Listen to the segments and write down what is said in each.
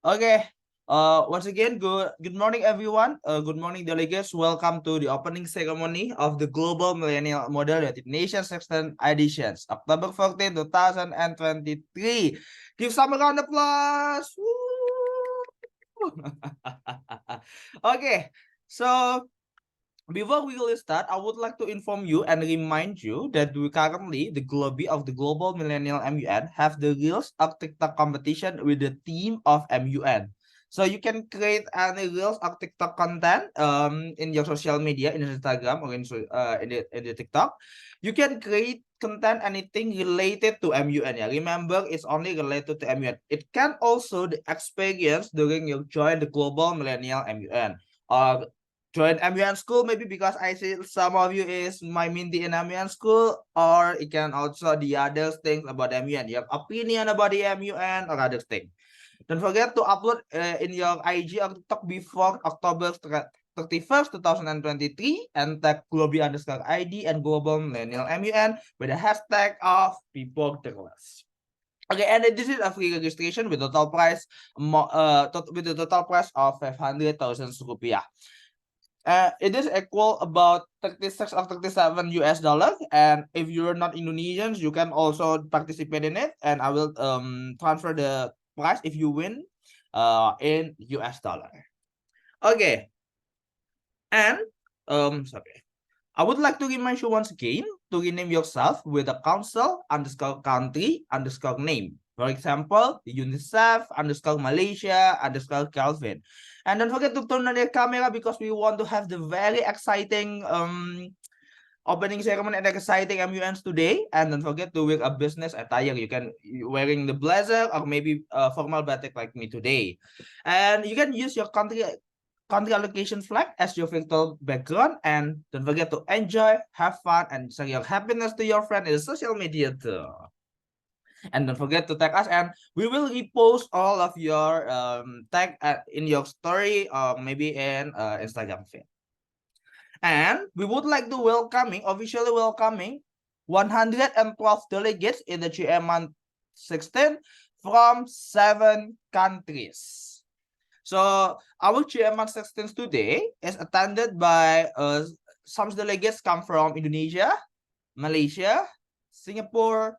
Okay. Once again, good morning, everyone. Good morning, delegates. Welcome to the opening ceremony of the Global Millennial Model United Nations Sexton Editions, October 14, 2023. Give some round of applause. Woo! Okay, so before we will start, I would like to inform you and remind you that we currently, the Global Millennial MUN, have the Reels of TikTok competition with the theme of MUN. So you can create any Reels of TikTok content in your social media, in Instagram or in the TikTok. You can create content anything related to MUN. Yeah. Remember, it's only related to MUN. It can also the experience during you join the Global Millennial MUN. Or join MUN school, maybe because I see some of you is my Minty in MUN school, or it can also the other things about MUN, your opinion about the MUN or other things. Don't forget to upload in your IG or TikTok before October 31st, 2023 and tag Globi_ID and Global Millennial MUN with the hashtag of People Girls. Okay, and this is a free registration with total price with the total price of 500,000 rupiah. It is equal about 36 or 37 US dollar. And if you're not Indonesians, you can also participate in it. And I will transfer the price if you win in US dollar. Okay. And sorry. I would like to remind you once again to rename yourself with a council_country_name. For example, UNICEF_Malaysia_Calvin. And don't forget to turn on your camera because we want to have the very exciting opening ceremony and exciting MUNs today. And don't forget to wear a business attire. You can wearing the blazer or maybe a formal batik like me today. And you can use your country allocation flag as your virtual background, and don't forget to enjoy, have fun, and share your happiness to your friend in social media too. And don't forget to tag us, and we will repost all of your tag in your story or maybe in Instagram feed. And we would like to officially welcoming 112 delegates in the GM 16 from 7 countries. So our GM 16 today is attended by some delegates come from Indonesia, Malaysia, Singapore,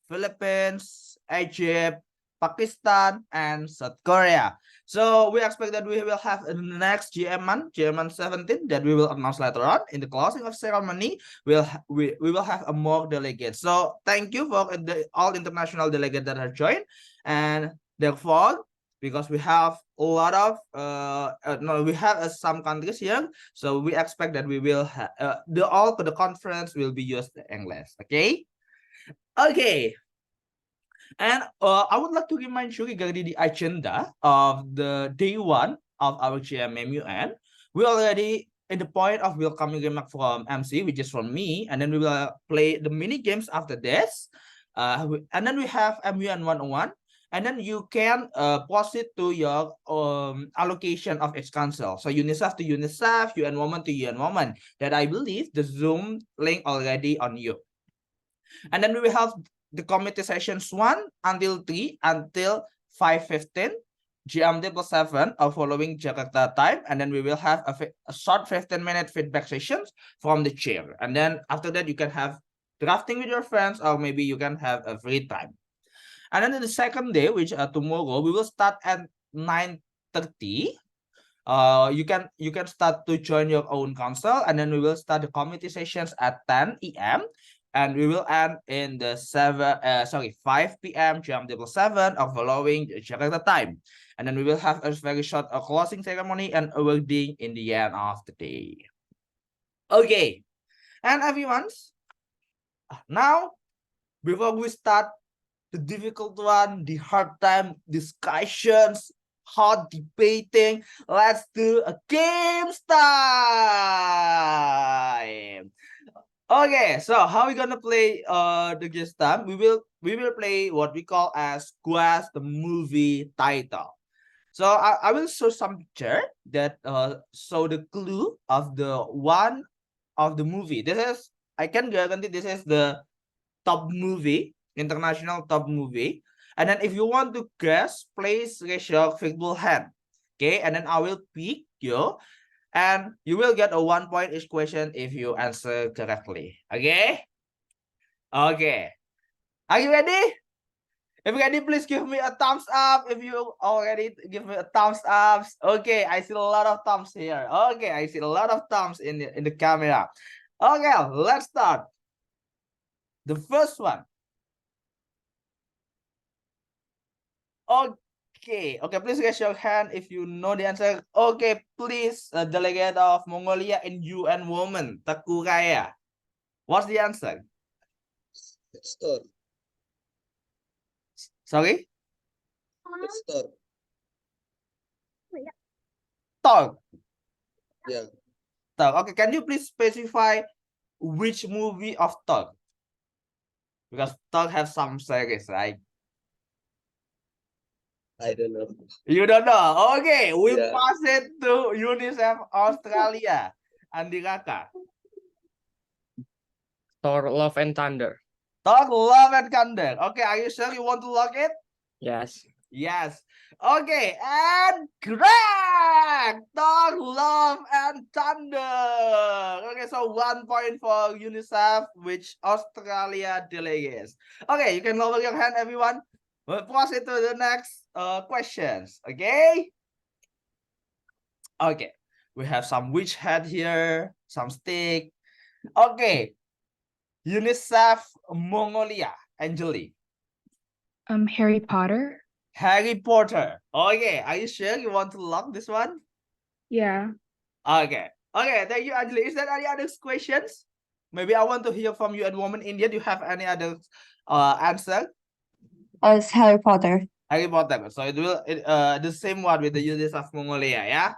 Philippines, Egypt, Pakistan, and South Korea. So we expect that we will have the next GM 17 that we will announce later on in the closing of ceremony. We will have a more delegates. So thank you for all international delegates that have joined, and therefore because we have a lot of we have some countries here, so we expect that we will the conference will be used English. Okay. And I would like to remind you regarding the agenda of the day one of our GMMUN. We already in the point of welcoming remark from MC, which is from me, and then we will play the mini games after this. And then we have MUN 101. And then you can proceed to your allocation of each council. So UNICEF to UNICEF, UN Women to UN Women. That I believe the Zoom link already on you. And then we will have the committee sessions 1 until 3 until 5:15 GMT plus 7 following Jakarta time. And then we will have a short 15-minute feedback sessions from the chair. And then after that, you can have drafting with your friends, or maybe you can have a free time. And then in the second day, which tomorrow, we will start at 9:30. You can start to join your own council, and then we will start the committee sessions at 10 a.m. and we will end in the 5 p.m. GMT plus 7 of following Jakarta time. And then we will have a very short closing ceremony and a wedding in the end of the day. Okay, and everyone, now before we start the difficult one, the hard time discussions, hot debating, let's do a games time. Okay, so how we gonna play the games time? We will play what we call as guess the movie title. So I will show some picture that show the clue of the one of the movie. This is, I can guarantee this is the top movie, international top movie. And then if you want to guess, please raise your visible hand. Okay, and then I will pick you, and you will get a 1 point each question if you answer correctly. Okay? Okay. Are you ready? If you're ready, please give me a thumbs up. If you already give me a thumbs up. Okay, I see a lot of thumbs here. Okay, I see a lot of thumbs in the camera. Okay, let's start. The first one. Okay, please raise your hand if you know the answer. Okay, please, delegate of Mongolia in UN Women, Teguh Raya. What's the answer? It's Thor. Sorry? It's Thor. Thor. Yeah. Thor. Okay, can you please specify which movie of Thor? Because Thor have some series, right? I don't know. You don't know? Okay, we'll Yeah. pass it to UNICEF Australia. Andi Kakak. Thor, Love and Thunder. Thor, Love and Thunder. Okay, are you sure you want to lock it? Yes. Yes. Okay, and correct! Thor, Love and Thunder. Okay, so 1 point for UNICEF, which Australia delegates. Okay, you can lower your hand, everyone. We'll pass it to the next questions. Okay. Okay, we have some witch hat here, some stick. Okay, UNICEF Mongolia, Angeli. Harry Potter. Harry Potter. Okay, are you sure you want to lock this one? Yeah. Okay. Okay, thank you, Angeli. Is there any other questions? Maybe I want to hear from you and Woman India. Do you have any other answer? It's Harry Potter. Harry Potter. So it will the same one with the UNICEF Mongolia, yeah?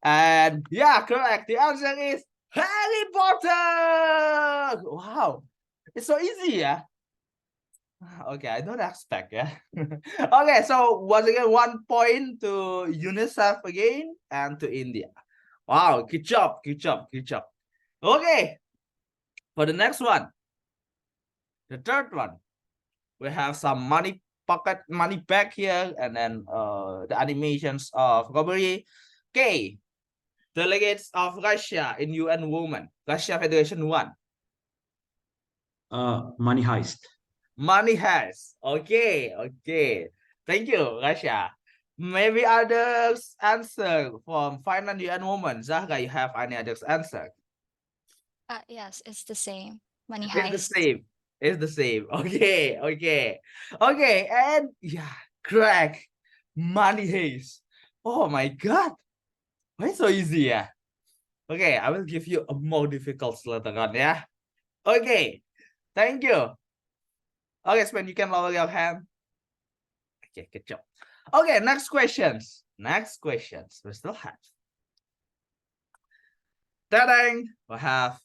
And yeah, correct. The answer is Harry Potter. Wow, it's so easy, yeah. Okay, I don't expect, yeah. Okay, so once again, 1 point to UNICEF again and to India. Wow, good job, good job, good job. Okay, for the next one, the third one, we have some money bag here, and then the animations of robbery. Okay, delegates of Russia in UN Women, Russia Federation 1. Money heist. Money heist. Okay, okay. Thank you, Russia. Maybe others answer from Finance UN Women. Zahra, you have any others answer? Yes, it's the same. Money It's heist. the same. It's the same. Okay, okay. Okay, and yeah, correct. Money heist. Oh my God. Why so easy, yeah? Okay, I will give you a more difficult later on, yeah? Okay, thank you. Okay, Sven, you can lower your hand. Okay, good job. Okay, next questions. Next questions. We still have. Ta-dang! We have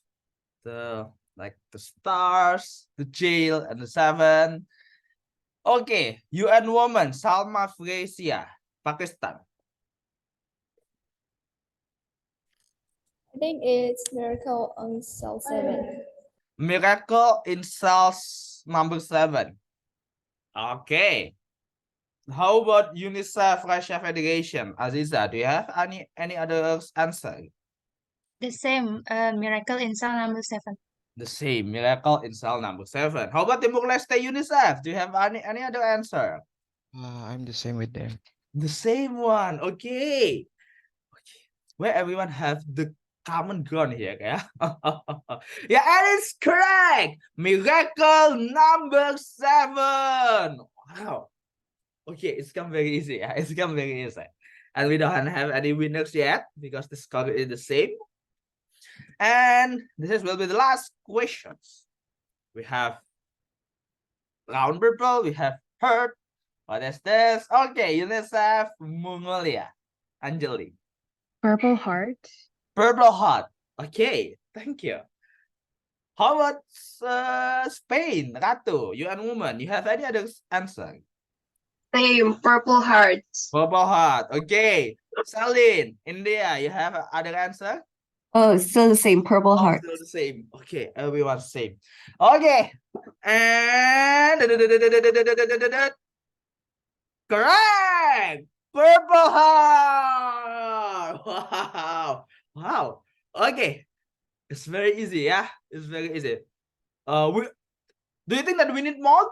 the stars, the jail, and the 7. Okay, UN woman Salma Frazier, Pakistan. I think it's Miracle on Cell 7. Miracle in cells number 7. Okay. How about UNICEF Russia Federation? Aziza, do you have any other answer? The same. Miracle in Cell number 7. The same, Miracle in cell number 7. How about Timur Leste UNICEF? Do you have any other answer? I'm the same with them. The same one. Okay. Okay. Where everyone have the common ground here, yeah? Yeah, and it's correct. Miracle number 7. Wow. Okay, it's come very easy. Yeah? It's come very easy. And we don't have any winners yet because the score is the same. And this will be the last questions. We have round purple, we have hurt. What is this? Okay, UNICEF Mongolia. Angeli. Purple Heart. Purple Heart. Okay, thank you. How about Spain? Ratu, UN woman. You have any other answer? Same. Purple Hearts. Purple Heart. Okay. Celine, India. You have other answer? Oh, it's still the same. Purple Heart. Still the same. Okay, everyone's same. Okay, and Correct. Purple heart. Wow. Wow. Okay. It's very easy, yeah. It's very easy. Do you think that we need more?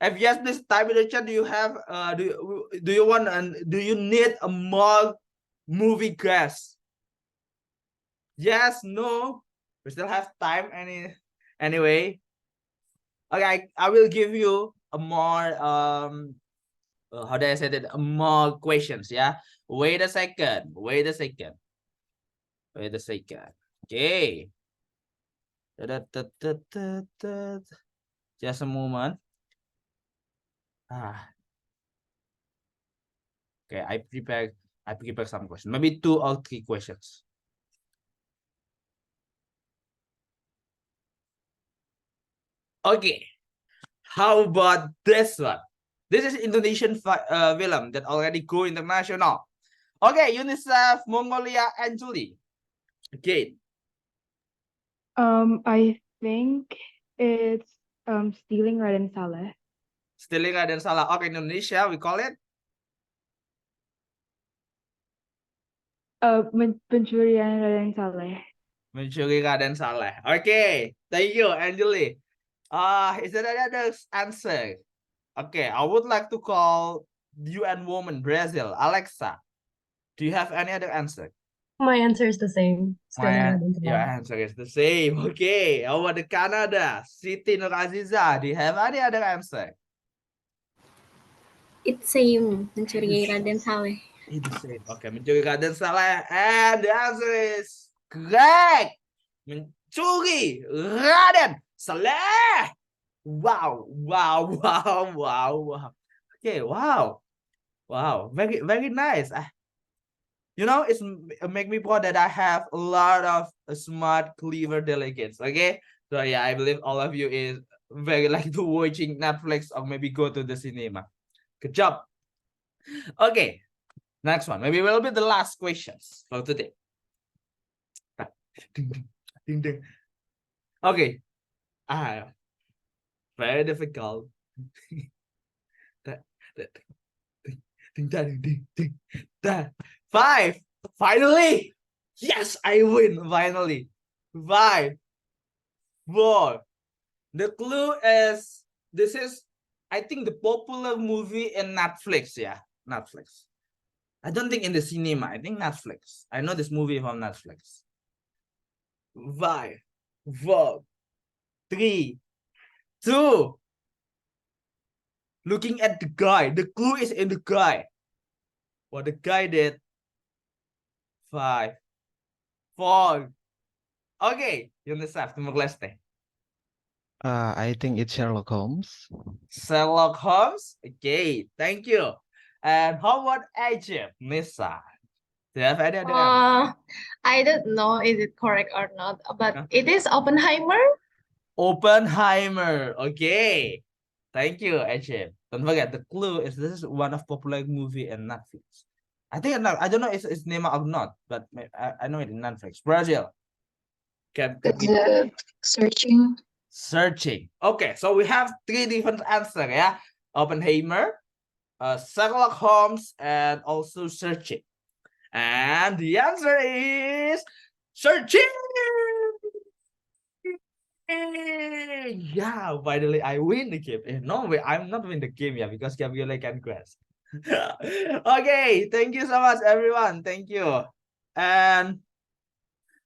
If yes, please type in the chat. Do you have do you want and do you need a more movie guest? Yes, no. We still have time anyway. Okay, I will give you a more how do I say that? More questions, yeah. Wait a second. Wait a second. Wait a second. Okay. Just a moment. Okay, I prepare some questions. Maybe 2 or 3 questions. Okay. How about this one? This is Indonesian film that already go international. Okay, UNICEF, Mongolia, and Julie. Okay. I think it's stealing Raden Saleh. Stealing Raden Saleh. Okay, Indonesia, we call it Pencurian Raden Saleh. Mencuri Raden Saleh. Okay, thank you, Angeli. Is there any other answer? Okay, I would like to call UN woman Brazil, Alexa. Do you have any other answer? My answer is the same. Your answer is the same. Okay, how about the Canada? Siti Nur Aziza, do you have any other answer? It's same. Mencuri Raden Saleh. It's the same. Okay, mencuri Raden Saleh, and the answer is correct. Mencuri Raden Saleh. Wow, wow, wow, wow, wow. Okay, wow, wow, very, very nice. You know, it's make me proud that I have a lot of smart, clever delegates. Okay, so yeah, I believe all of you is very like to watching Netflix or maybe go to the cinema. Good job. Okay, next one. Maybe will be the last questions for today. Okay, very difficult. Five. Finally. Yes, I win. Finally. 5, 4. The clue is this is, I think, the popular movie in Netflix. Yeah, Netflix. I don't think in the cinema. I think Netflix. I know this movie from Netflix. 5, 4, 3, 2. Looking at the guy. The clue is in the guy. What the guy did. 5, 4. Okay, UNICEF, Timor Leste. I think it's Sherlock Holmes. Sherlock Holmes. Okay, thank you. And how about Egypt, Nisa? Do you have any other? I don't know is it correct or not, but Huh? it is Oppenheimer. Oppenheimer. Okay, thank you, Egypt. Don't forget the clue is this is one of popular movie in Netflix. I think I don't know if it's name or not, but I know it in Netflix. Brazil. Searching. Searching. Okay, so we have 3 different answers, yeah. Oppenheimer, Sherlock Holmes, and also searching. And the answer is searching. Yeah, finally I win the game. No way, I'm not win the game, yeah, because Gabriele can guess. Okay, thank you so much, everyone. Thank you. And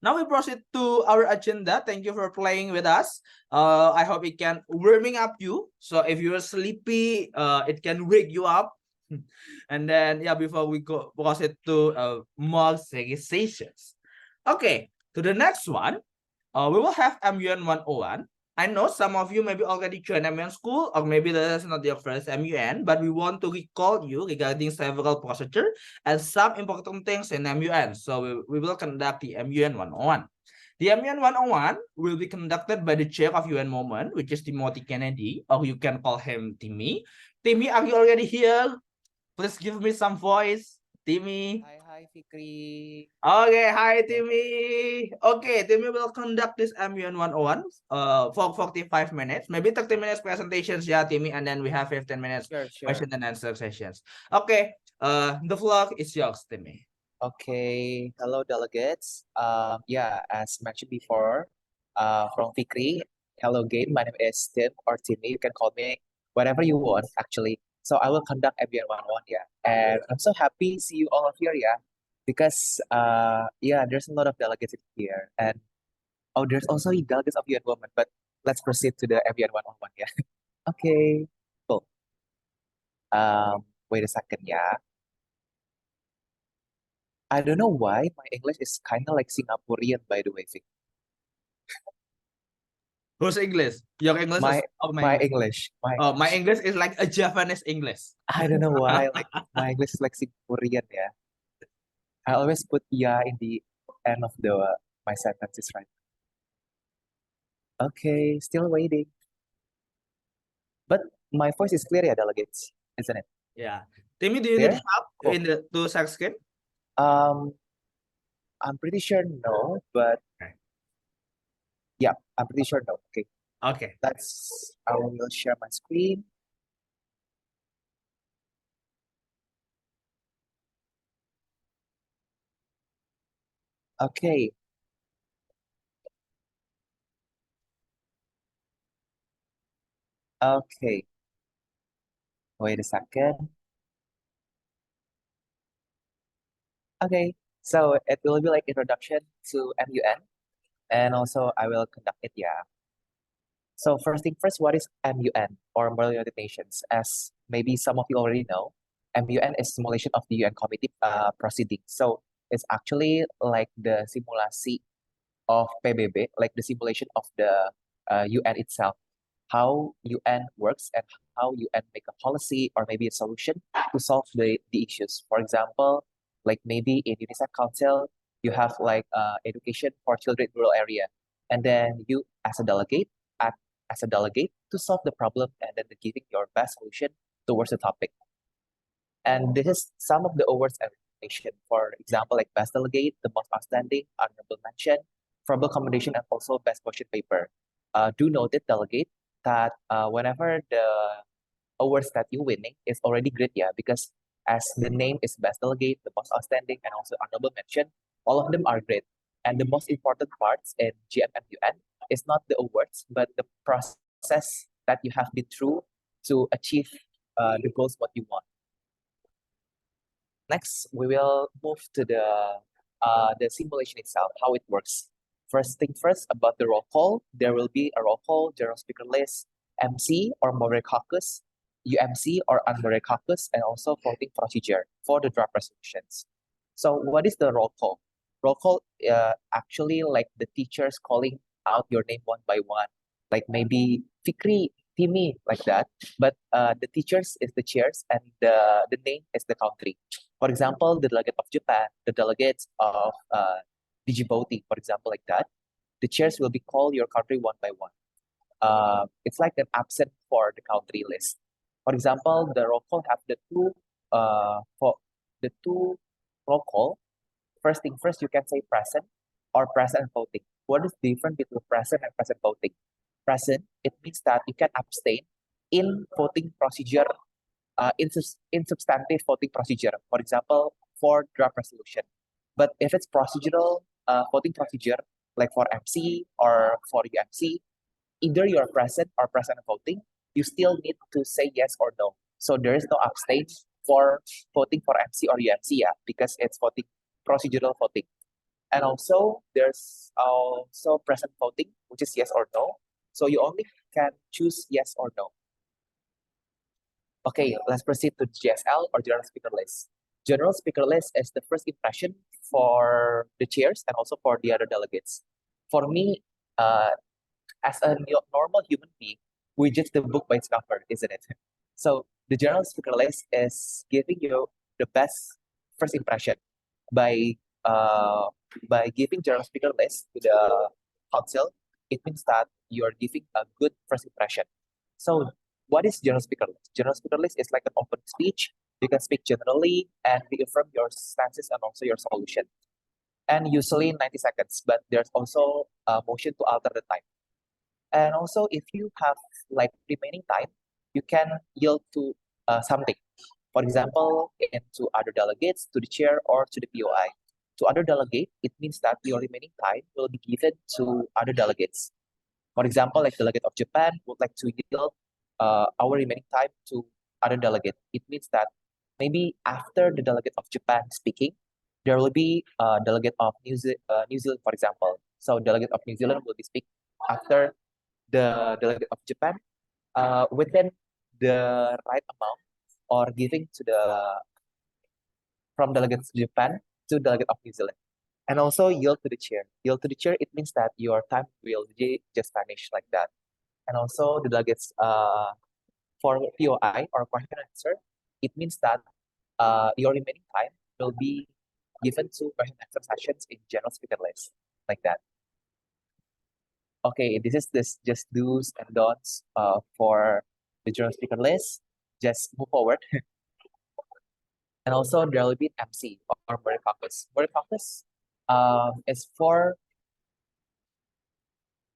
now we proceed to our agenda. Thank you for playing with us. I hope it can warming up you. So if you're sleepy, it can wake you up. And then yeah, before we go proceed to more series sessions. Okay, to the next one, we will have MUN 101. I know some of you maybe already joined MUN school, or maybe this is not your first MUN, but we want to recall you regarding several procedures and some important things in MUN. So we will conduct the MUN 101. The MUN 101 will be conducted by the chair of UN Moment, which is Timothy Kennedy, or you can call him Timmy. Timmy, are you already here? Please give me some voice. Timmy. Hi, Hi, Fikri. Okay, hi Timmy. Okay, Timmy will conduct this MUN 101 for 45 minutes, maybe 30 minutes presentations, yeah, Timmy, and then we have 15 minutes Sure, sure. question and answer sessions. Okay, the vlog is yours, Timmy. Okay, hello delegates. Yeah, as mentioned before, from Fikri. Hello, game. My name is Tim or Timmy. You can call me whatever you want, actually. So I will conduct MBN 101, yeah. And I'm so happy see you all of here, yeah. Because yeah, there's a lot of delegates in here, and oh, there's also delegates of UN Women. But let's proceed to the MBN 101, yeah. Okay, cool. Wait a second, yeah. I don't know why my English is kind of like Singaporean, by the way, Vic. Who's English? Your English My or my my English? English, my Oh, my English. English is like a Japanese English. I don't know why, like my English is like Singaporean, yeah. I always put yeah in the end of the my sentences, right? Okay, still waiting. But my voice is clear, yeah, delegates, isn't it? Yeah. Timmy, do you need Clear? help Cool. in the to share screen? Um, I'm pretty sure no, but Okay. yeah, I'm pretty sure no. Okay, Okay. I will share my screen. Okay. Okay. Wait a second. Okay. So it will be like introduction to MUN, and also I will conduct it, yeah. So first thing first, what is MUN or Model United Nations? As maybe some of you already know, MUN is simulation of the UN committee proceedings. So it's actually like the simulasi of PBB, like the simulation of the UN itself, how UN works and how UN make a policy or maybe a solution to solve the issues. For example, like maybe in UNICEF Council, you have like education for children in rural area, and then you as a delegate act as a delegate to solve the problem and then giving your best solution towards the topic. And this is some of the awards and recognition. For example, like best delegate, the most outstanding, honorable mention, verbal commendation, and also best question paper. Do note it, delegate, that whenever the awards that you're winning is already great, yeah, because as the name is best delegate, the most outstanding, and also honorable mention, all of them are great. And the most important parts in GMMUN is not the awards, but the process that you have been through to achieve the goals what you want. Next, we will move to the simulation itself, how it works. First thing first, about the roll call, there will be a roll call, general speaker list, MC or moderate caucus, UMC or unmoderate caucus, and also voting procedure for the draft resolutions. So what is the roll call? Roll call actually like the teachers calling out your name one by one, like maybe Fikri, Timmy, like that. But the teachers is the chairs and the name is the country. For example, the delegate of Japan, the delegates of Djibouti, for example, like that. The chairs will be called your country one by one. It's like an absent for the country list. For example, the roll call have for the two roll call. First thing first, you can say present or present and voting. What is the difference between present and present voting? Present, it means that you can abstain in voting procedure, in substantive voting procedure. For example, for draft resolution. But if it's procedural voting procedure, like for MC or for UMC, either you're present or present voting, you still need to say yes or no. So there is no abstain for voting for MC or UMC, yeah, because it's voting procedural voting. And also there's also present voting, which is yes or no. So you only can choose yes or no. Okay, let's proceed to GSL or general speaker list. General speaker list is the first impression for the chairs and also for the other delegates. For me, as a normal human being, we judge the book by its cover, isn't it? So the general speaker list is giving you the best first impression by giving general speaker list to the council. It means that you are giving a good first impression. So what is general speaker list? General speaker list is like an open speech You can speak generally and reaffirm your stances and also your solution. And usually 90 seconds, but there's also a motion to alter the time. And also, if you have like remaining time, you can yield to something. For example, into other delegates, to the chair, or to the POI. To other delegate, it means that your remaining time will be given to other delegates. For example, like delegate of Japan would like to yield our remaining time to other delegate. It means that maybe after the delegate of Japan speaking, there will be a delegate of New Zealand, for example. So delegate of New Zealand will be speak after the delegate of Japan within the right amount or giving to the from delegates to Japan to delegate of New Zealand. And also yield to the chair. Yield to the chair, it means that your time will just vanish like that. And also the delegates for POI or question and answer, it means that your remaining time will be given to question and answer sessions in general speaker list like that. Okay, this is just do's and don'ts for the general speaker list. Just move forward. And also there will be an MC or Murray caucus. Murray caucus is for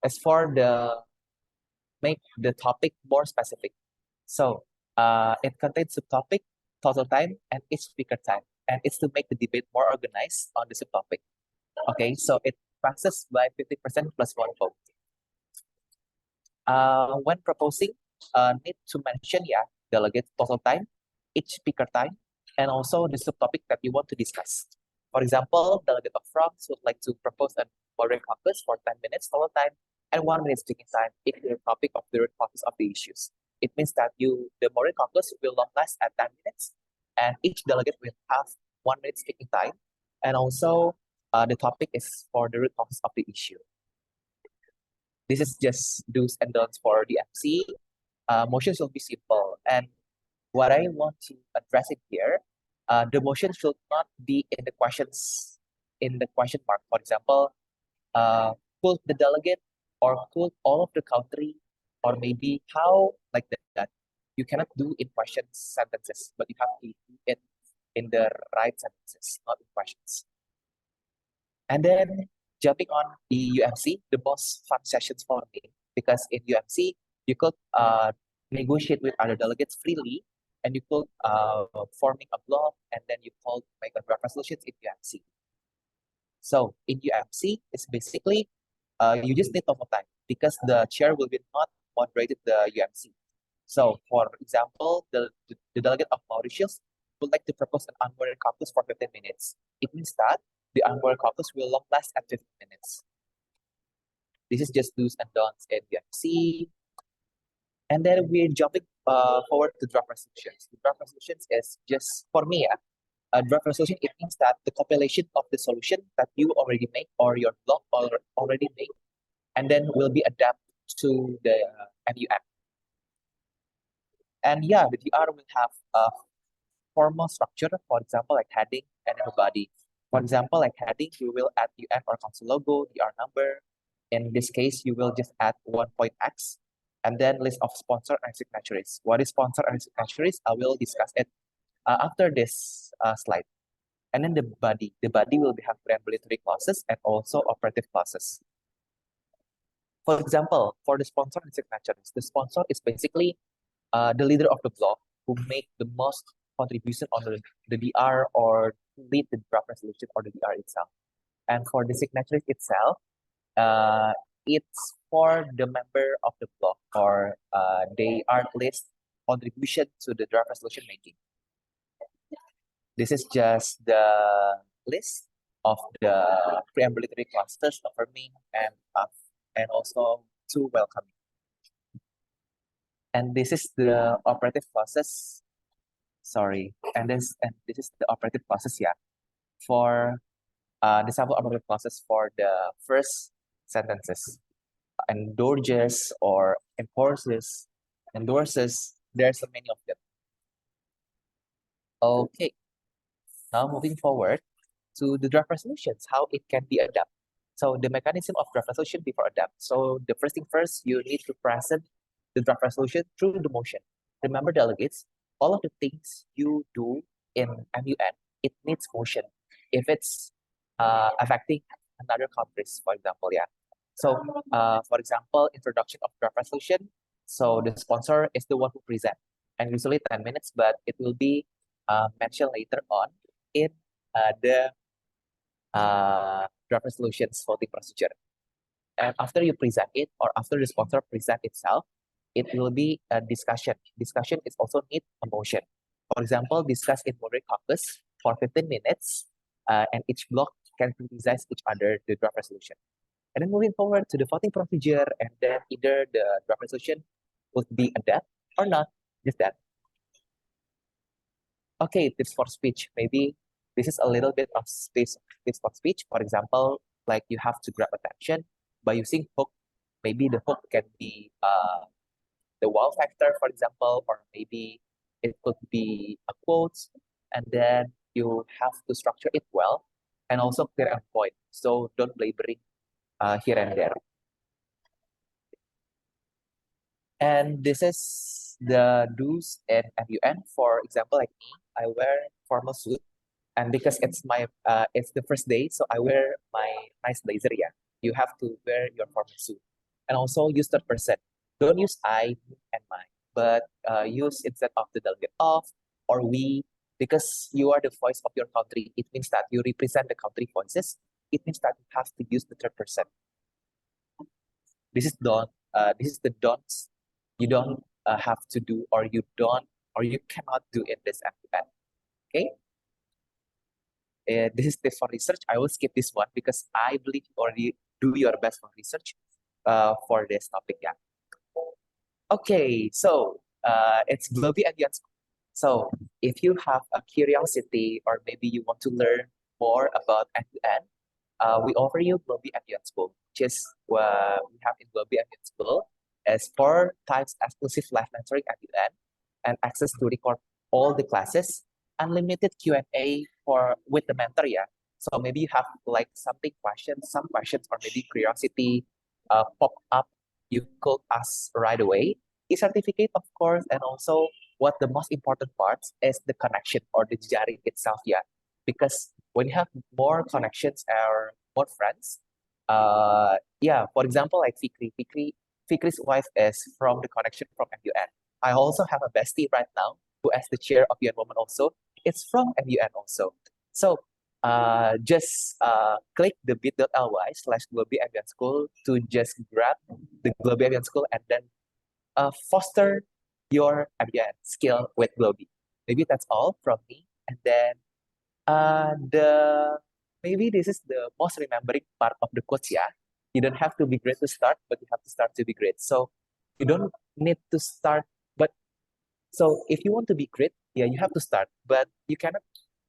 the make the topic more specific. So it contains subtopic, total time, and each speaker time. And it's to make the debate more organized on the subtopic. Okay, so it passes by 50% plus 1 vote. When proposing, need to mention delegate total time, each speaker time, and also the subtopic that you want to discuss. For example, delegate of France would like to propose a moderate caucus for 10 minutes total time and 1 minute speaking time if the topic of the caucus of the issues. It means that the moderate caucus will long last at 10 minutes, and each delegate will have 1 minute speaking time, and also the topic is for the root cause of the issue. This is just do's and don'ts for the MC. Motions will be simple, and what I want to address it here, the motion should not be in the questions, in the question mark. For example, could the delegate or could all of the country, or maybe how, like that. You cannot do in questions sentences, but you have to do it in the right sentences, not in questions. And then jumping on the UMC, the most fun sessions for me, because in UMC, you could negotiate with other delegates freely, and you could forming a blog, and then you could make a draft resolutions in UMC. So in UMC, it's basically you just need more time because the chair will be not moderated the UMC. So for example, the delegate of Mauritius would like to propose an unmoderated caucus for 15 minutes. It means that the unmoderated caucus will long last at 15 minutes. This is just do's and don'ts in UMC. And then we're jumping forward to draft resolutions. The draft resolutions is just, for me, a draft resolution, it means that the compilation of the solution that you already make or your blog already made, and then will be adapted to the MUN. And the DR will have a formal structure, for example, like heading and then a body. For example, like heading, you will add UN or council logo, DR number. In this case, you will just add 1.x, and then list of sponsor and signatories. What is sponsor and signatories? I will discuss it after this slide. And then the body will have preambulatory clauses and also operative clauses. For example, for the sponsor and signatories, the sponsor is basically the leader of the blog who make the most contribution on the DR or lead the draft resolution or the DR itself. And for the signatories itself, it's for the member of the blog, or they are list contribution to the draft resolution making. This is just the list of the preambulatory clauses, affirming and also to welcoming. And this is the operative clauses. Sorry, and this is the operative clauses, for the sample operative clauses for the first sentences. Endorses or endorses, there's so many of them. Okay, now moving forward to the draft resolutions, how it can be adapted. So the mechanism of draft resolution before adapt. So the first thing first, you need to present the draft resolution through the motion. Remember, delegates, all of the things you do in MUN, it needs motion. If it's affecting another countries, for example, yeah. So, for example, introduction of draft resolution. So the sponsor is the one who present, and usually 10 minutes, but it will be mentioned later on in the draft resolutions voting procedure. And after you present it, or after the sponsor present itself, it will be a discussion. Discussion is also need a motion. For example, discuss in moderate caucus for 15 minutes, and each block can criticize each other the draft resolution. And then moving forward to the voting procedure, and then either the draft resolution would be adapted or not, just that. Okay, tips for speech. Maybe this is a little bit of tips for speech. For example, like you have to grab attention by using hook. Maybe the hook can be the wow factor, for example, or maybe it could be a quote, and then you have to structure it well and also clear and point. So don't blabbering here and there. And this is the do's and MUN. For example, like me, I wear formal suit, and because it's the first day, so I wear my nice blazer. Yeah, you have to wear your formal suit, and also use third person. Don't use I, me, and mine, but use instead of the delegate of or we, because you are the voice of your country. It means that you represent the country voices. It means that you have to use the third person. This is don't. This is the don'ts. You don't have to do, or you don't, or you cannot do in this MUN. Okay. This is tips for research. I will skip this one because I believe you already do your best for research for this topic. Yeah. Okay, so it's Globi and Yuan School. So if you have a curiosity or maybe you want to learn more about MUN, we offer you Globi and Yuan School, which is we have in Globi and Yuan School as 4 times exclusive live mentoring MUN and access to record all the classes, unlimited Q&A with the mentor. Yeah. So maybe you have like some questions or maybe curiosity pop up, you could ask right away. E-certificate, of course, and also what the most important part is the connection or the jejaring itself. Yeah, because when you have more connections or more friends, yeah, for example, like Fikri's wife is from the connection from MUN. I also have a bestie right now who is the chair of UN Women also. It's from MUN also. So just click the bit.ly/GlobiMUN School to just grab the GlobiMUN School and then foster your MUN skill with Globi. Maybe that's all from me. And then maybe this is the most remembering part of the quotes. Yeah, you don't have to be great to start, but you have to start to be great. So you don't need to start, but so if you want to be great, yeah, you have to start, but you cannot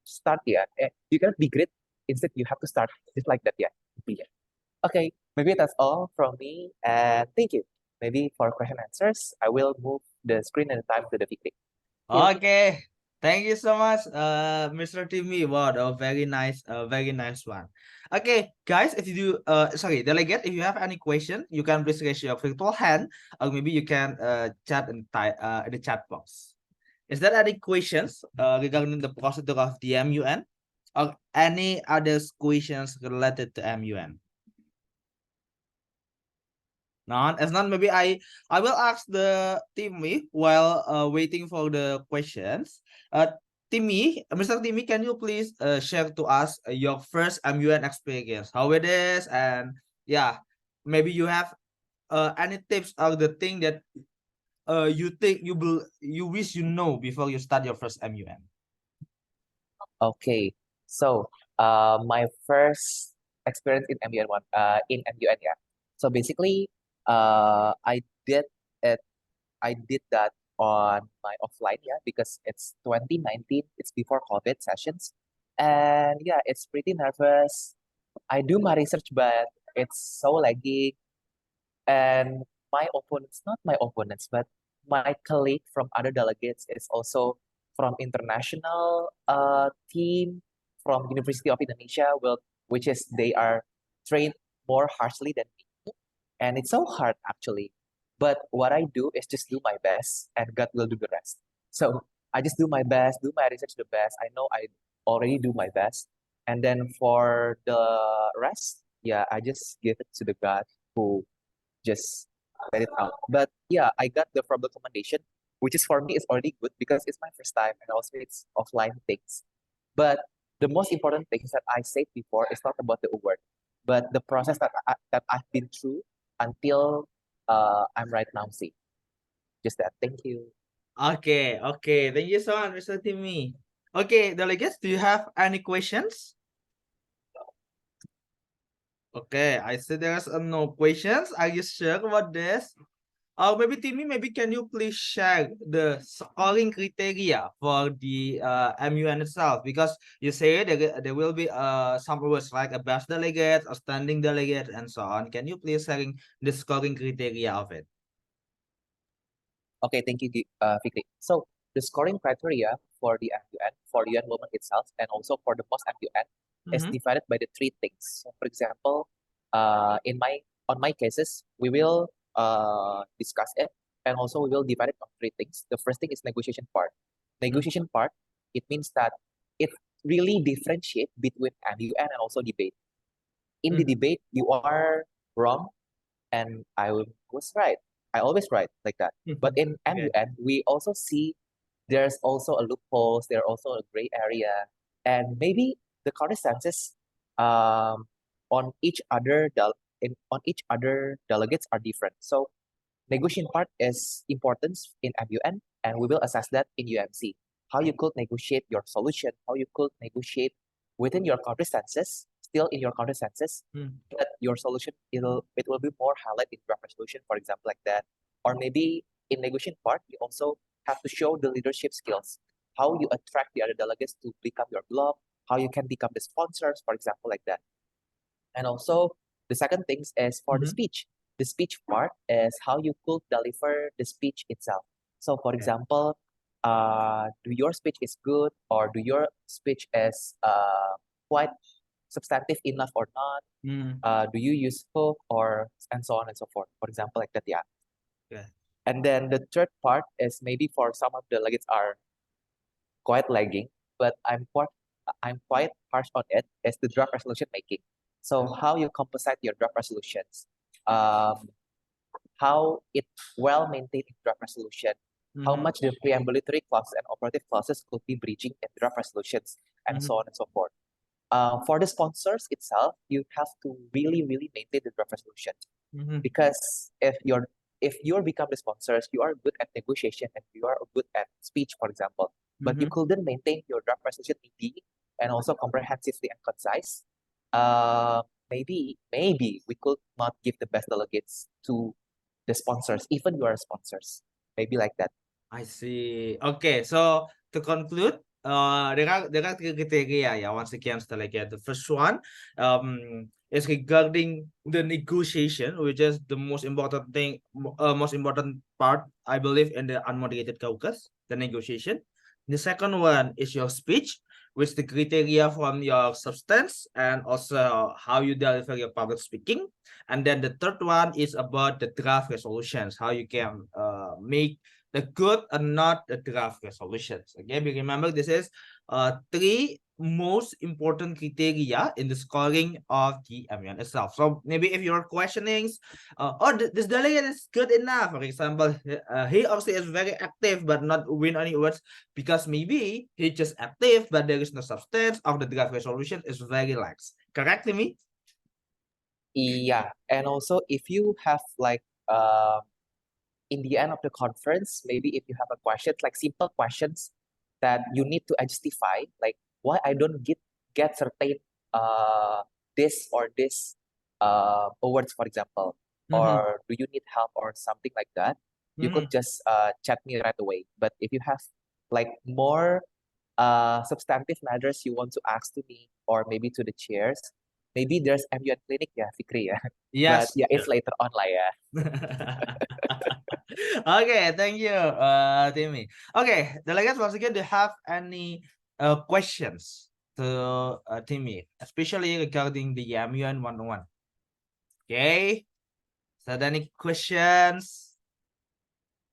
start. Yeah, you cannot be great. Instead, you have to start just like that. Yeah, yeah. Okay, maybe that's all from me, and thank you. Maybe for question answers, I will move the screen and the time to the Fikri. Okay, thank you so much, Mr. Timmy. What a very nice one. Okay, guys, if you sorry, delegate, if you have any question, you can please raise your virtual hand, or maybe you can chat in the chat box. Is there any questions regarding the procedure of the MUN, or any other questions related to MUN? None. As none, maybe I will ask the Timmy while waiting for the questions. Timmy, Mr. Timmy, can you please share to us your first MUN experience, how it is, and yeah, maybe you have any tips or the thing that you think you wish you know before you start your first MUN. Okay, so my first experience in MUN yeah. So basically, I did it. I did that on my offline, yeah, because it's 2019. It's before COVID sessions, and yeah, it's pretty nervous. I do my research, but it's so lagging, and not my opponents, but my colleague from other delegates is also from international team from University of Indonesia, which is they are trained more harshly than me, and it's so hard actually. But what I do is just do my best, and God will do the rest. So I just do my best, do my research the best. I know I already do my best. And then for the rest, yeah, I just give it to the God who just let it out. But yeah, I got the verbal commendation, which is for me is already good because it's my first time and also it's offline things. But the most important things that I said before is not about the award, but the process that I've been through until I'm right now seeing. Just that. Thank you. Okay, okay. Thank you so much, Mr. Timmy. Okay, delegates, do you have any questions? Okay, I see there's no questions. Are you sure about this? Maybe Timmy, maybe can you please share the scoring criteria for the MUN itself? Because you say there will be some awards like a best delegate, a standing delegate, and so on. Can you please sharing the scoring criteria of it? Okay, thank you, Fikri. So the scoring criteria for the MUN, for the UN movement itself, and also for the post MUN is Mhm. divided by the three things. So for example, on my cases, we will discuss it, and also we will divide it on three things. The first thing is negotiation part. Negotiation part, it means that it really differentiate between MUN and also debate. In the debate, you are wrong and I was right. I always right like that. But in Okay. MUN, we also see there's also a loopholes, there are also a gray area, and maybe the circumstances on each other on each other delegates are different. So negotiation part is important in MUN, and we will assess that in UMC. How you could negotiate your solution, how you could negotiate within your circumstances, still in your circumstances, but your solution it will be more highlight in draft resolution, for example, like that. Or maybe in negotiation part, you also have to show the leadership skills, how you attract the other delegates to become your block, how you can become the sponsors, for example, like that. And also the second thing is for the speech. The speech part is how you could deliver the speech itself. So for example, do your speech is good or do your speech is quite substantive enough or not? Do you use hook or and so on and so forth? For example, like that, yeah. Yeah. And then the third part is maybe for some of the delegates are quite lagging, but I'm quite harsh on it, is the draft resolution making. So how you composite your draft resolutions, how it well maintained in draft resolution, how much the preambulatory clauses and operative clauses could be breaching in draft resolutions, and so on and so forth. For the sponsors itself, you have to really maintain the draft resolution, because if you're become the sponsors, you are good at negotiation and you are good at speech, for example, but you couldn't maintain your draft resolution neatly and also comprehensively and concise. Maybe we could not give the best delegates to the sponsors, even you are sponsors. Maybe like that. I see. Okay, so to conclude, there are three criteria. Yeah, once again, Stalagate. The first one, is regarding the negotiation, which is the most important thing, most important part, I believe, in the unmoderated caucus, the negotiation. The second one is your speech, which the criteria from your substance and also how you deliver your public speaking. And then the third one is about the draft resolutions, how you can make the good and not the draft resolutions. Okay, we remember this is three most important criteria in the scoring of the MUN itself. So maybe if you're questioning, this delegate is good enough, for example, he or she is very active but not win any awards because maybe he just active but there is no substance of the draft resolution is very lax. Correct me? Yeah, and also if you have like in the end of the conference, maybe if you have a question, like simple questions that you need to justify, like why I don't get certain this or this awards, for example, or do you need help or something like that, you could just chat me right away. But if you have like more substantive matters you want to ask to me or maybe to the chairs, maybe there's MUN clinic, yeah, Fikri, yeah. Yes. But yeah, it's later on, like, yeah. Okay, thank you, Timmy. Okay, delegates, once again, do you have any questions to Timmy, especially regarding the MUN 101? Okay, so any questions?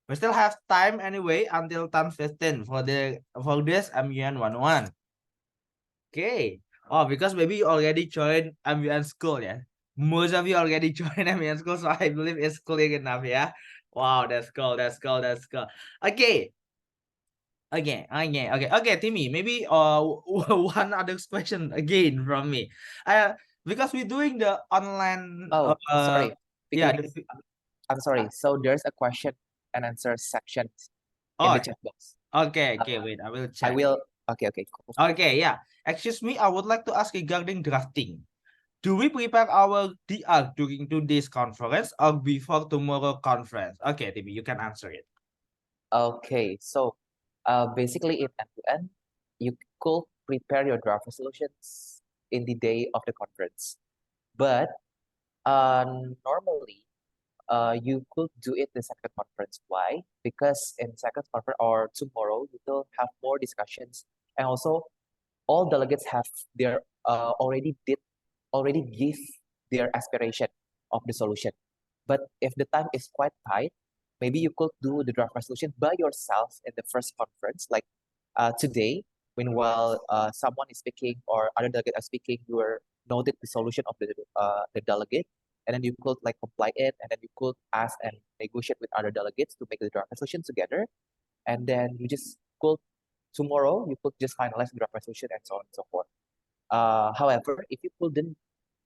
We still have time anyway until 10:15 for this MUN 101. Okay. Oh, because maybe you already joined MUN school, yeah. Most of you already joined MUN school, so I believe it's clear enough, yeah. Wow, that's cool, that's cool, that's cool. Okay. Okay, Timmy, maybe one other question again from me. Because we're doing the online Oh, sorry. yeah, Because I'm sorry. So there's a question and answer section in oh, the chat box. okay, wait, I will I check. will. Okay, cool. Okay, yeah. Excuse me, I would like to ask regarding drafting. Do we prepare our DR during today's conference or before tomorrow conference? Okay, Timmy, you can answer it. Okay, so basically in MUN, you could prepare your draft resolutions in the day of the conference. But normally, you could do it the second conference. Why? Because in second conference or tomorrow, you will have more discussions, and also all delegates have their already give their aspiration of the solution. But if the time is quite tight, maybe you could do the draft resolution by yourself in the first conference, like today, when while someone is speaking or other delegate are speaking, you are noted the solution of the delegate, and then you could like comply it, and then you could ask and negotiate with other delegates to make the draft resolution together, and then you just could tomorrow you could just finalize the draft resolution and so on and so forth. However, if you couldn't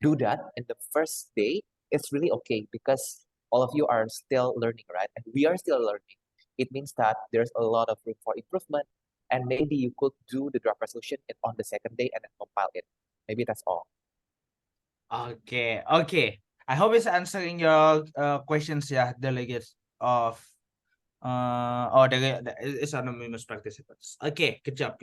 do that in the first day, it's really okay because all of you are still learning, right? And we are still learning. It means that there's a lot of room for improvement, and maybe you could do the draft resolution on the second day and then compile it. Maybe that's all. Okay. I hope it's answering your questions, yeah, delegates of it's anonymous participants. Okay, good job.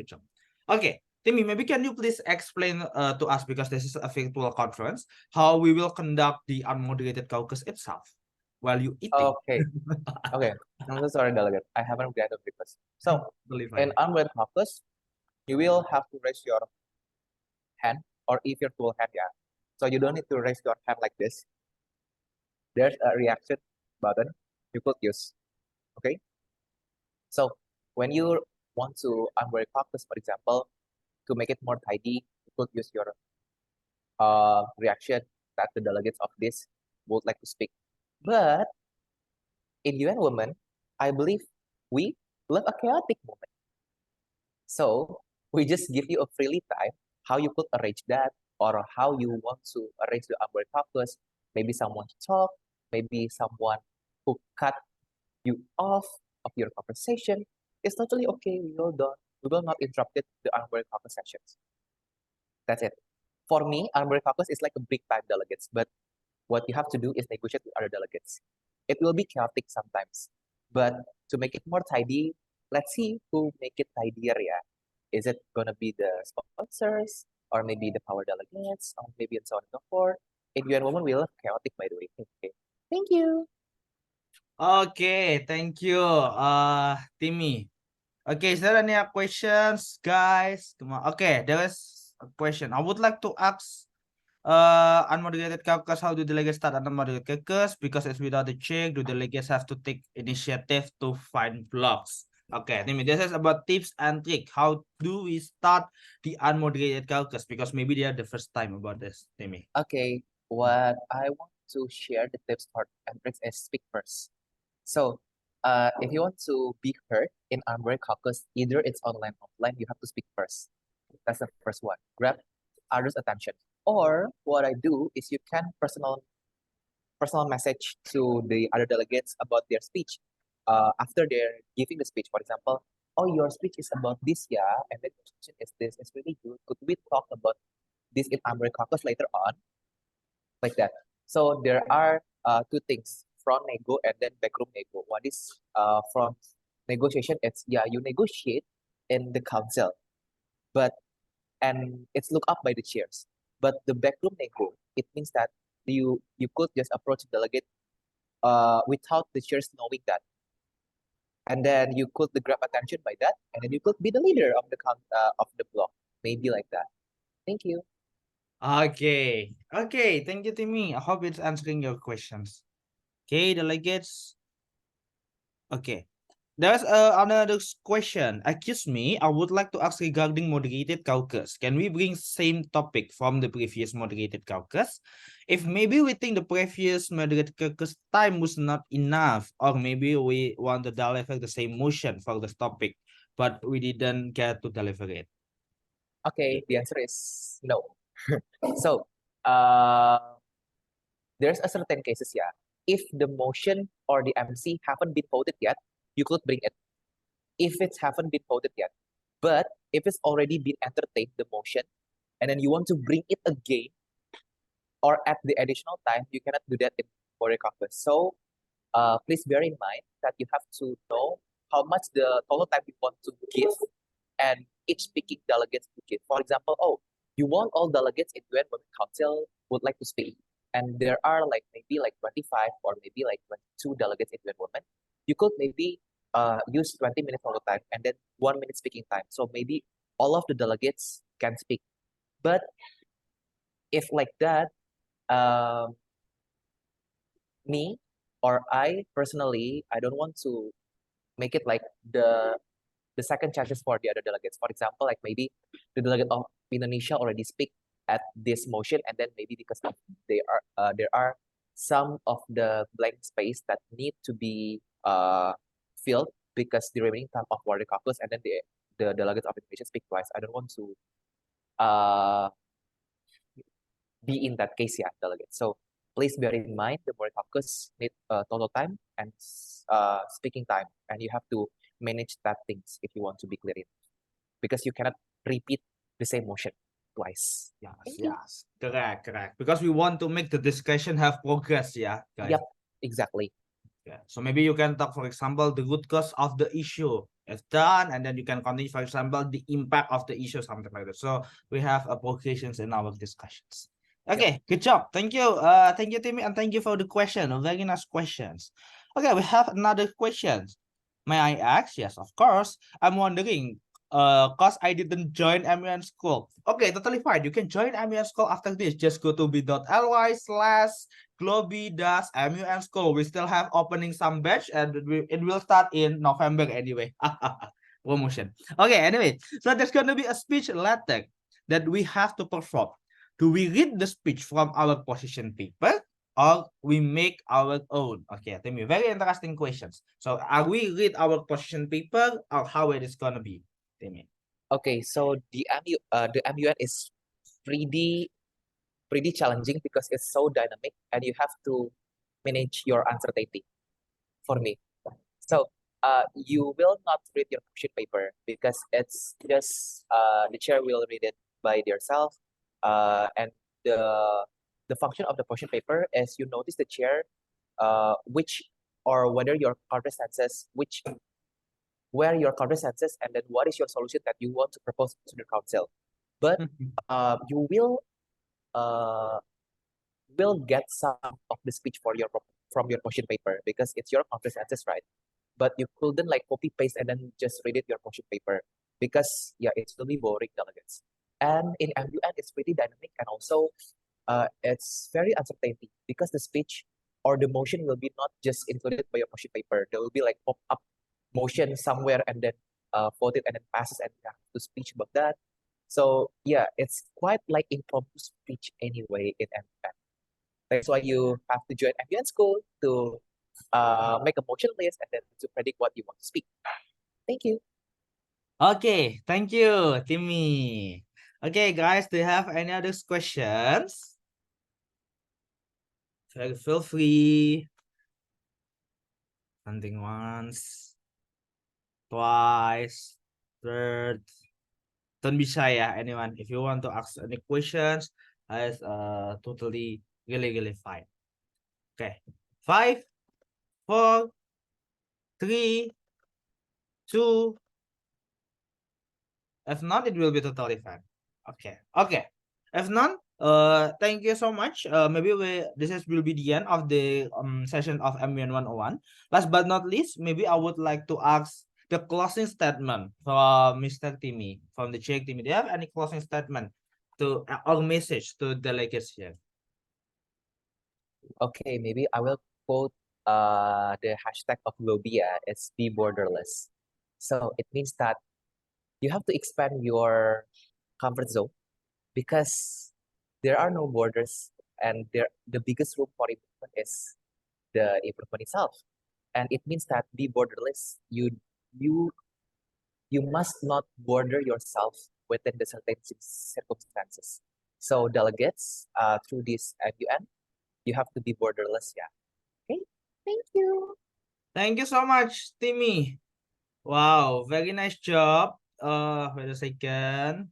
Okay, Timmy, maybe can you please explain to us, because this is a virtual conference, how we will conduct the unmoderated caucus itself while you eating? Okay. Okay. I'm so sorry, delegate. I haven't gathered because so Totally in fine. unread caucus, you will have to raise your hand or if your full hand, yeah. So you don't need to raise your hand like this. There's a reaction button you could use. Okay. So when you want to unread caucus, for example, to make it more tidy, you could use your reaction that the delegates of this would like to speak. But in UN Women, I believe we love a chaotic moment. So we just give you a freely time how you could arrange that or how you want to arrange the umbrella caucus. Maybe someone talk, maybe someone who cut you off of your conversation. It's totally okay. We will not interrupt the umbrella caucus sessions. That's it. For me, umbrella caucus is like a big time delegates, but what you have to do is negotiate with other delegates. It will be chaotic sometimes, but to make it more tidy, let's see who make it tidier, yeah. Is it gonna be the sponsors, or maybe the power delegates, or maybe and so on and so forth? In UN Women, we love chaotic, by the way. Okay. Thank you. Okay, thank you, Timmy. Okay, is there any questions, guys? Come on. Okay, there is a question. I would like to ask unmoderated caucus, how do delegates start an unmoderated caucus? Because it's without the check, do delegates have to take initiative to find blocks? Okay, Timmy, this is about tips and trick. How do we start the unmoderated caucus? Because maybe they are the first time about this, Timmy. Okay, what I want to share the tips for and tricks is speak first. So, if you want to be heard in Unread Caucus, either it's online or offline, you have to speak first. That's the first one. Grab others' attention. Or what I do is you can personal message to the other delegates about their speech. After they're giving the speech, for example, oh, your speech is about this, yeah, and the question is this. It's really good. Could we talk about this in Unread Caucus later on? Like that. So there are two things, front nego and then backroom nego. One is front negotiation. It's you negotiate in the council, but and it's looked up by the chairs. But the backroom nego, it means that you could just approach the delegate without the chairs knowing that, and then you could grab attention by that, and then you could be the leader of the block, maybe like that. Thank you. Okay. Thank you, Timmy. I hope it's answering your questions. Okay, delegates. Okay. There's another question. Excuse me, I would like to ask regarding moderated caucus. Can we bring same topic from the previous moderated caucus? If maybe we think the previous moderated caucus time was not enough, or maybe we want to deliver the same motion for this topic, but we didn't get to deliver it. Okay, the answer is no. So, there's a certain cases, yeah. If the motion or the MC haven't been voted yet, you could bring it. If it haven't been voted yet, but if it's already been entertained, the motion, and then you want to bring it again, or at the additional time, you cannot do that in Moderated caucus. So, please bear in mind that you have to know how much the total time you want to give and each speaking delegates to give. For example, oh, you want all delegates in UN Women Council would like to speak, and there are like maybe like 25 or maybe like 22 delegates in UN Women. You could maybe use 20 minutes of the time and then 1 minute speaking time. So maybe all of the delegates can speak. But if like that, me or I personally, I don't want to make it like the second chances for the other delegates. For example, like maybe the delegate of Indonesia already speak at this motion, and then maybe because of there are some of the blank space that need to be filled because the remaining time of Warrior Caucus, and then the delegates of Indonesia speak twice. I don't want to be in that case, yeah, delegate. So please bear in mind the Warrior Caucus need total time and speaking time, and you have to manage that things if you want to be clear in, because you cannot repeat the same motion twice. Yes, Thank you. yes, correct. Because we want to make the discussion have progress, yeah, guys. Yep, exactly. Yeah. So maybe you can talk, for example, the root cause of the issue is done, and then you can continue, for example, the impact of the issue, something like that. So we have applications in our discussions. Okay, good job. Thank you. Thank you, Timmy, and thank you for the question. Very nice questions. Okay, we have another question. May I ask? Yes, of course. I'm wondering, cause I didn't join MUN school. Okay, totally fine. You can join MUN school after this. Just go to bit.ly/globi-mun school. We still have opening some batch, and it will start in November anyway. Promotion. Okay, anyway, so there's gonna be a speech letter that we have to perform. Do we read the speech from our position paper, or we make our own? Okay, tell me, very interesting questions. So are we read our position paper, or how it is gonna be? Tell me. Okay, so the MUN is pretty challenging because it's so dynamic and you have to manage your uncertainty for me. So you will not read your question paper because it's just the chair will read it by themselves. And the function of the question paper is you notice the chair which or whether your counterstances where your counterstances, and then what is your solution that you want to propose to the council. But you will get some of the speech for from your question paper because it's your counterstances, right? But you couldn't like copy paste and then just read it your question paper because yeah, it's really boring delegates. And in MUN, it's pretty dynamic and also it's very uncertainty because the speech or the motion will be not just included by your question paper. There will be like pop up motion somewhere and then voted and then passes and you have to speech about that. So yeah, it's quite like impromptu speech anyway in MUN. That's why you have to join MUN school to make a motion list and then to predict what you want to speak. Thank you. Okay, thank you, Timmy. Okay, guys, do you have any other questions? Feel free. Something once, twice, third. Don't be shy, yeah, anyone. If you want to ask any questions, it's totally really fine. Okay, 5, 4, 3, 2. If not, it will be totally fine. Okay. If none, thank you so much. Maybe will be the end of the session of MUN 101. Last but not least, maybe I would like to ask the closing statement from Mr. Timmy, from the Czech Timmy. Do you have any closing statement to or message to delegates here? Okay, maybe I will quote the hashtag of Globia is be borderless. So it means that you have to expand your comfort zone because there are no borders, and the biggest room for improvement is the improvement itself. And it means that be borderless. You you must not border yourself within the certain circumstances. So delegates, through this MUN, you have to be borderless. Yeah. Okay. Thank you. Thank you so much, Timmy. Wow, very nice job. Wait a second.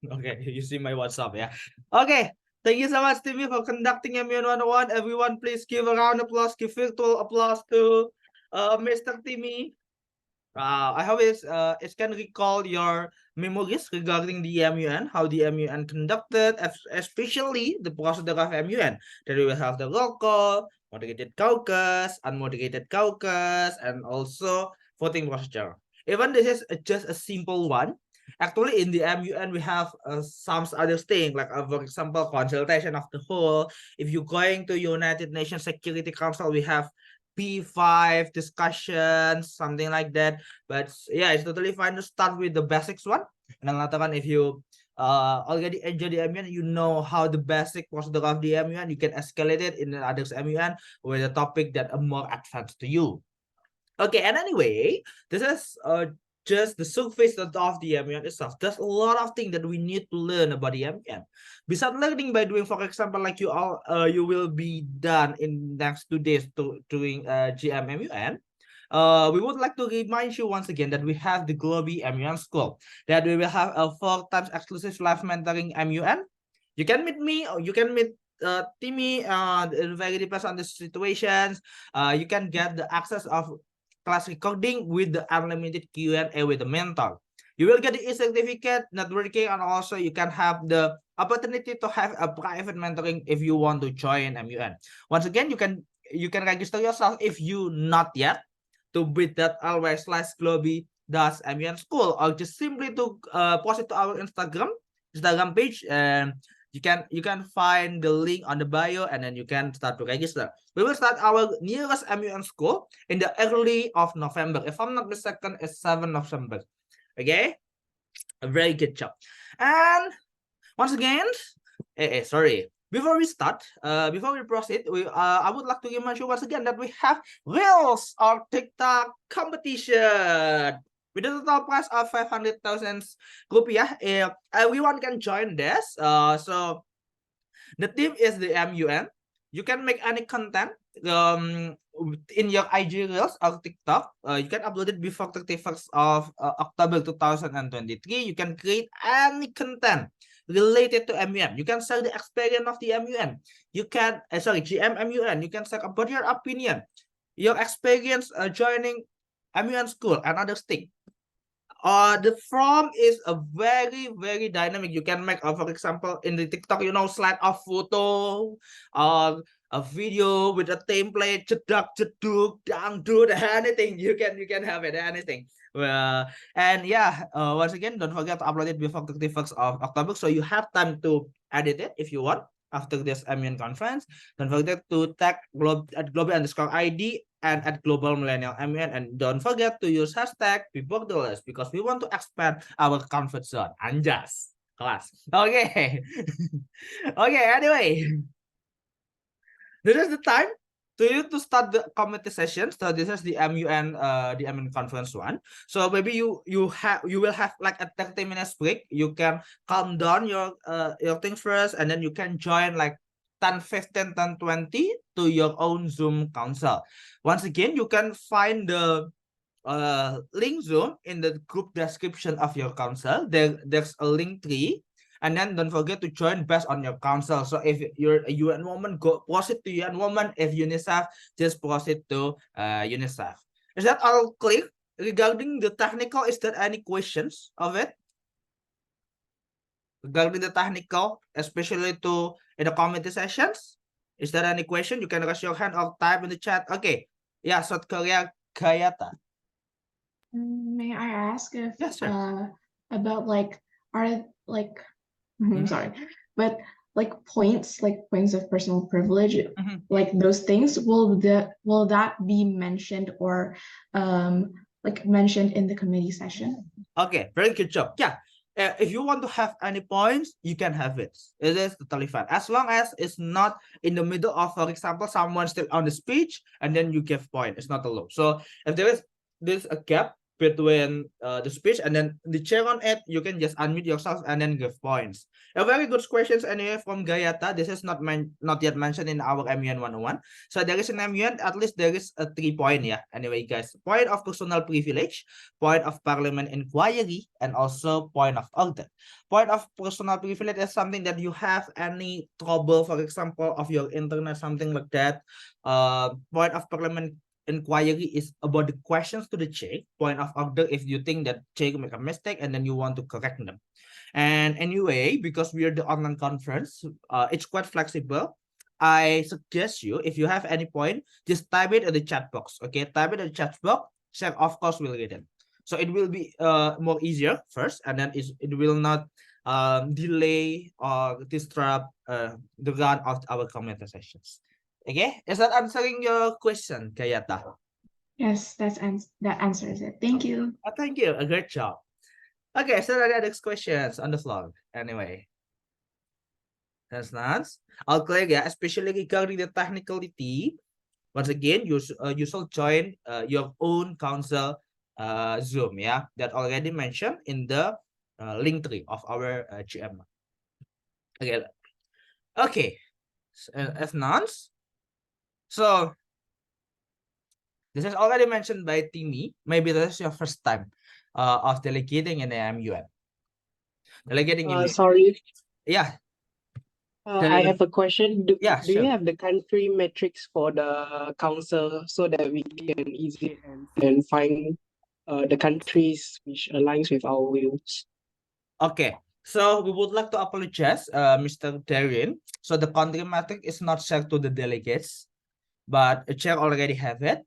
Okay, you see my WhatsApp, yeah. Okay, thank you so much, Timmy, for conducting MUN 101. Everyone, please give a round of applause, give virtual applause to Mr. Timmy. I hope it can recall your memories regarding the MUN, how the MUN conducted, especially the procedure of MUN. That we will have the roll call, moderated caucus, unmoderated caucus, and also voting procedure. Even this is just a simple one. Actually, in the MUN, we have some other things, like for example, consultation of the whole. If you're going to United Nations Security Council, we have P5 discussions, something like that. But yeah, it's totally fine to start with the basics one. And then later on, if you already enjoy the MUN, you know how the basic procedure of the MUN, you can escalate it in the others MUN with a topic that are more advanced to you. Okay, and anyway, this is just the surface of the MUN itself. There's a lot of things that we need to learn about the MUN. Besides learning by doing, for example, like you will be done in next 2 days to doing GM MUN. We would like to remind you once again that we have the Globi MUN School, that we will have a 4 times exclusive live mentoring MUN. You can meet me, or you can meet Timmy. It very depends on the situations. You can get the access of class recording with the unlimited Q&A with the mentor. You will get the e-certificate, networking, and also you can have the opportunity to have a private mentoring if you want to join MUN. Once again, you can register yourself if you not yet to bit.ly/globi-MUN school, or just simply to post it to our Instagram page, and you can find the link on the bio, and then you can start to register. We will start our nearest MUN school in the early of November. If I'm not mistaken, it's 7th November. Okay, a very good job. And once again, sorry. Before we start, before we proceed, I would like to remind you once again that we have Reels or TikTok competition with a total prize of 500,000 rupiah. Everyone can join this. So the theme is the MUN. You can make any content in your IG Reels or TikTok. You can upload it before 31st of October 2023. You can create any content related to MUN. You can share the experience of the MUN. You can, GM MUN. You can share about your opinion, your experience joining MUN school, and other things. The form is a very, very dynamic. You can make, for example, in the TikTok, slide of photo, a video with a template, jedak, jeduk, dangdut, anything. You can have it, anything. And yeah, once again, don't forget to upload it before 31st of October, so you have time to edit it if you want after this MUN conference. Don't forget to tag @global_ID and at Global Millennial MUN, and don't forget to use hashtag #BeBorderless because we want to expand our comfort zone. Anjas kelas. Okay. Okay, anyway. This is the time to start the committee session. So this is the MUN conference one. So maybe you will have like a 30 minutes break. You can calm down your things first, and then you can join like 10, 15, 10, 20 to your own Zoom council. Once again, you can find the link Zoom in the group description of your council. There's a link tree. And then don't forget to join based on your council. So if you're a UN woman, go proceed to UN woman. If UNICEF, just proceed to UNICEF. Is that all clear? Regarding the technical, is there any questions of it? Regarding the technical, especially in the committee sessions, is there any question? You can raise your hand or type in the chat. Okay. Yeah, South Korea, Kayata. May I ask if Yes, sir. about like are like I'm sorry, but like points of personal privilege, Mhm. like those things, will that be mentioned or like mentioned in the committee session? Okay, very good job. Yeah. If you want to have any points, you can have it. It is totally fine. As long as it's not in the middle of, for example, someone still on the speech and then you give point. It's not allowed. So if there's a gap between the speech and then the chair on it, you can just unmute yourself and then give points. A very good questions anyway from Gayata. This is not yet mentioned in our MUN 101. So there is an MUN, at least there is a 3 point. Yeah. Anyway, guys, point of personal privilege, point of parliament inquiry, and also point of order. Point of personal privilege is something that you have any trouble, for example, of your internet, something like that. Point of parliament inquiry is about the questions to the chair. Point of order if you think that chair make a mistake and then you want to correct them. And anyway, because we are the online conference, it's quite flexible. I suggest you, if you have any point, just type it in the chat box. Okay, type it in the chat box. Chef, of course, will read it. So it will be more easier first, and then it will not delay or disrupt the run of our community sessions. Okay, is that answering your question, Kayata? Yes, that answers it. Thank you. Thank you. A great job. Okay, so the next questions on the floor. Anyway, that's nice. I'll clear, yeah, especially regarding the technicality. Once again, you should join your own council Zoom, yeah, that already mentioned in the link tree of our GM. Okay, okay, as nonce. So this is already mentioned by Timmy. Maybe this is your first time of delegating in the MUN. Delegating in Sorry, yeah. I have a question. Do Yeah, you sure. have the country metrics for the council so that we can easily and find the countries which aligns with our views? Okay, so we would like to apologize, Mr. Darren. So the country metric is not shared to the delegates, but a chair already have it.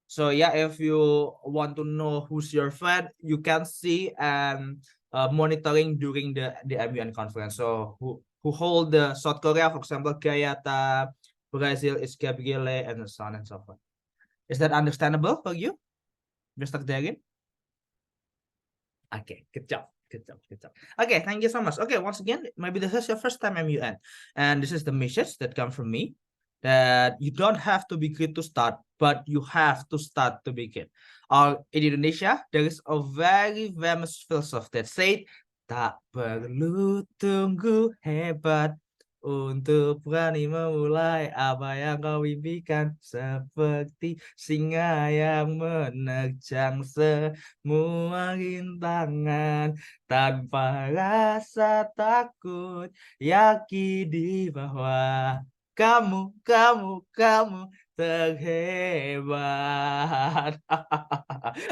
So yeah, if you want to know who's your friend, you can see and monitoring during the MUN conference. So who hold the South Korea, for example, Gayata, Brazil is Gabriele, and so on and so forth. Is that understandable for you, Mr. Darren? Okay, good job. Good job. Good job. Okay, thank you so much. Okay, once again, maybe this is your first time MUN, and this is the message that come from me, that you don't have to be good to start, but you have to start to be good. Or in Indonesia, there is a very famous philosopher that said, tak perlu tunggu hebat untuk berani memulai apa yang kau impikan, seperti singa yang menerjang semua rintangan tanpa rasa takut, yakini bahwa kamu terhebat.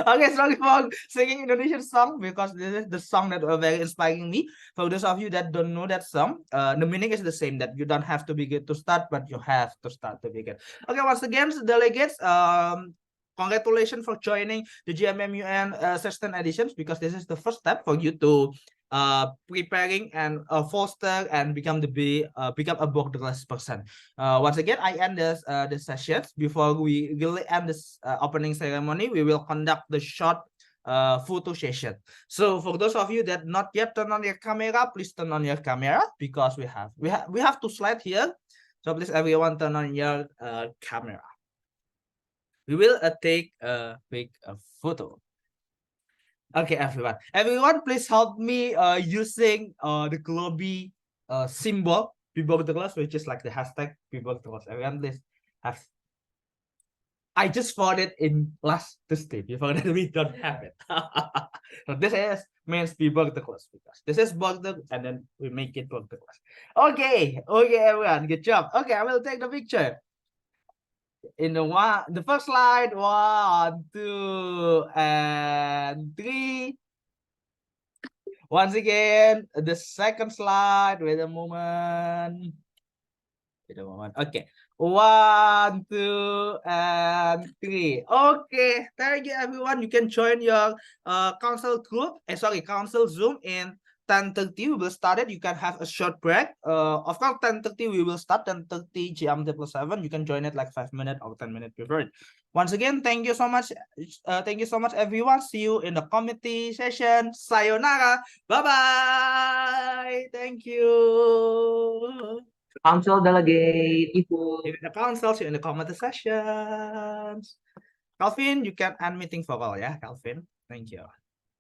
Okay, sorry for singing Indonesian song because this is the song that very inspiring me. For those of you that don't know that song, the meaning is the same, that you don't have to be good to start, but you have to start to be good. Okay, once again, delegates, congratulations for joining the GMMUN 16 editions, because this is the first step for you to preparing and foster and become become a borderless person. Once again, I end this sessions. Before we really end this opening ceremony, we will conduct the short photo session. So for those of you that not yet turn on your camera, please turn on your camera, because we have to slide here. So please everyone turn on your camera. We will take a quick photo. Okay, everyone, please help me using the Globy symbol, people with the class, which is like the hashtag people with the class. Everyone, please have. I just found it in last Tuesday before that we don't have it. So this is means people with the class, because this is border and then we make it border class. Okay, everyone, good job. Okay, I will take the picture. In the first slide, 1, 2, and 3. Once again, the second slide. Wait a moment. Okay. 1, 2, and 3. Okay. Thank you, everyone. You can join your council group. Council Zoom in 10:30 we will start it. You can have a short break. Of course, 10:30 we will start. 10:30 GMT+7. You can join it like 5 minutes or 10 minutes before it. Once again, thank you so much. Thank you so much, everyone. See you in the committee session. Sayonara. Bye bye. Thank you. Council delegate, Ibu. In the council, see you in the committee sessions. Calvin, you can end meeting for all, yeah, Calvin. Thank you.